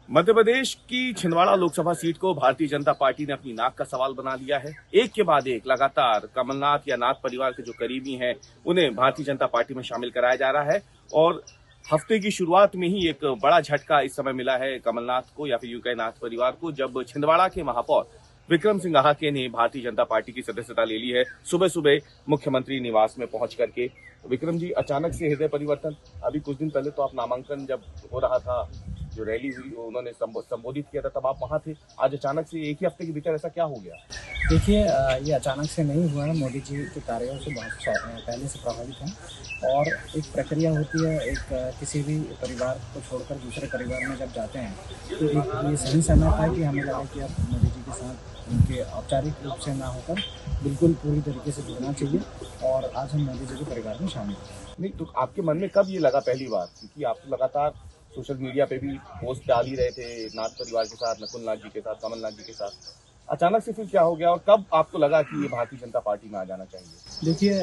मध्य प्रदेश की छिंदवाड़ा लोकसभा सीट को भारतीय जनता पार्टी ने अपनी नाक का सवाल बना लिया है। एक के बाद एक लगातार कमलनाथ या नाथ परिवार के जो करीबी हैं उन्हें भारतीय जनता पार्टी में शामिल कराया जा रहा है और हफ्ते की शुरुआत में ही एक बड़ा झटका इस समय मिला है कमलनाथ को या फिर यूं कहें नाथ परिवार को, जब छिंदवाड़ा के महापौर विक्रम सिंह आहाके ने भारतीय जनता पार्टी की सदस्यता ले ली है। सुबह सुबह मुख्यमंत्री निवास में पहुंच करके विक्रम जी, अचानक से हृदय परिवर्तन। अभी कुछ दिन पहले तो आप नामांकन जब हो रहा था, जो रैली हुई उन्होंने संबोधित किया था, तब आप वहां थे। आज अचानक से एक ही हफ्ते के भीतर ऐसा क्या हो गया? देखिए, ये अचानक से नहीं हुआ है। मोदी जी के कार्यों से बहुत पहले से प्रभावित हैं और एक प्रक्रिया होती है, एक किसी भी परिवार को छोड़कर दूसरे परिवार में जब जाते हैं तो एक ये सही समय था कि हमें लगा कि अब मोदी जी के साथ उनके औपचारिक रूप से ना होकर बिल्कुल पूरी तरीके से जुड़ना चाहिए और आज हम मोदी जी के परिवार में शामिल हैं। नहीं तो आपके मन में कब ये लगा पहली बार? क्योंकि आप तो लगातार सोशल मीडिया पे भी पोस्ट डाल ही रहे थे नाथ परिवार के साथ, नकुलनाथ जी के साथ, कमलनाथ जी के साथ। अचानक से फिर क्या हो गया और कब आपको लगा कि ये भारतीय जनता पार्टी में आ जाना चाहिए? देखिए,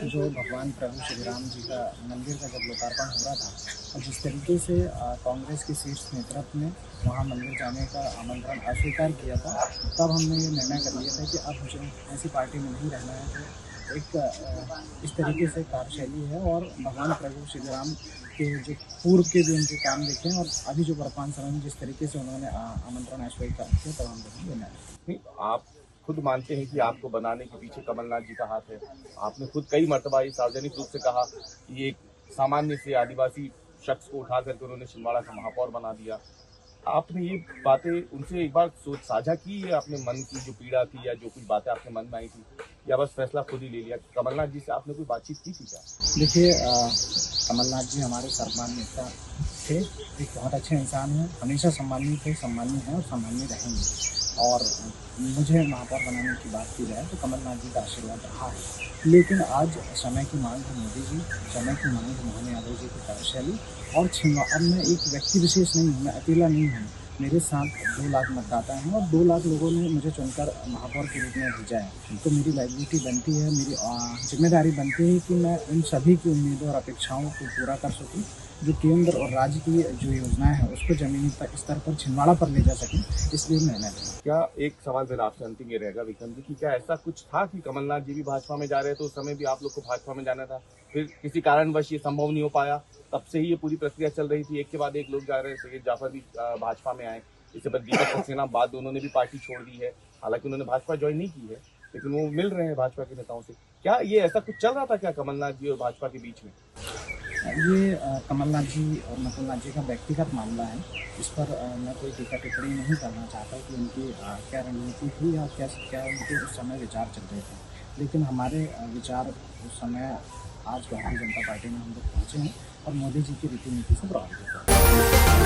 जो भगवान प्रभु श्री राम जी का मंदिर का जब लोकार्पण हो रहा था और जिस तरीके से कांग्रेस के शीर्ष नेतृत्व ने वहाँ मंदिर जाने का आमंत्रण अस्वीकार किया था, तब हमने ये निर्णय कर लिया था कि अब मुझे ऐसी पार्टी में नहीं रहना है जो एक इस तरीके से कार्यशैली है और भगवान प्रभु श्री राम के जो पूर्व के जो उनके काम देखे हैं और अभी जो वर्तमान समय में जिस तरीके से उन्होंने आमंत्रण अस्वीकार किया, तब हम निर्णय नहीं, आप खुद मानते हैं कि आपको बनाने के पीछे कमलनाथ जी का हाथ है। आपने खुद कई मर्तबा ये सार्वजनिक रूप से कहा कि ये एक सामान्य से आदिवासी शख्स को उठा करके उन्होंने छिंदवाड़ा का महापौर बना दिया। आपने ये बातें उनसे एक बार साझा की है? अपने मन की जो पीड़ा थी या जो कुछ बातें आपके मन में आई थी, या बस फैसला खुद ही ले लिया? कमलनाथ जी से आपने कोई बातचीत की थी क्या? देखिए, कमलनाथ जी हमारे सम्मानित नेता थे, एक बहुत अच्छे इंसान हैं, हमेशा सम्मानित थे, सम्मानीय हैं और सम्मानीय रहेंगे। और मुझे महापौर बनाने की बात की जाए तो कमलनाथ जी का आशीर्वाद रहा है, लेकिन आज समय की मांग है मोदी जी, समय की मांग है मोहन यादव जी की कार्यशैली और अब मैं एक व्यक्ति विशेष नहीं हूँ, मैं अकेला नहीं हूँ। मेरे साथ 2 लाख मतदाता हैं और 2 लाख लोगों ने मुझे चुनकर महापौर के रूप में भेजा है। तो मेरी लायबिलिटी बनती है, मेरी जिम्मेदारी बनती है कि मैं उन सभी की उम्मीदों और अपेक्षाओं को पूरा कर सकूं, जो केंद्र और राज्य की जो योजनाएं हैं उसको जमीनी स्तर पर छिंदवाड़ा पर ले जा सकें, इसलिए निर्णय लिया। क्या एक सवाल मेरा आपसे अंतिम ये रहेगा विक्रम जी, कि क्या ऐसा कुछ था कि कमलनाथ जी भी भाजपा में जा रहे थे, उस समय भी आप लोग को भाजपा में जाना था, फिर किसी कारणवश ये संभव नहीं हो पाया, तब से ही ये पूरी प्रक्रिया चल रही थी, एक के बाद एक लोग जा रहे थे, जाफर भी भाजपा में आए, इससे बाद दीपक सक्सेना बाद उन्होंने भी पार्टी छोड़ दी है, हालांकि उन्होंने भाजपा ज्वाइन नहीं की है, लेकिन वो मिल रहे हैं भाजपा के नेताओं से। क्या ये ऐसा कुछ चल रहा था क्या कमलनाथ जी और भाजपा के बीच में? ये कमलनाथ जी और नकुलनाथ जी का व्यक्तिगत मामला है, इस पर मैं कोई टीका टिप्पणी नहीं करना चाहता कि उनकी क्या रणनीति थी या क्या उनके उस समय विचार चल रहे थे, लेकिन हमारे विचार उस समय आज भारतीय जनता पार्टी में हम लोग पहुँचे हैं और मोदी जी की रीति नीति से प्रभावित होते हैं।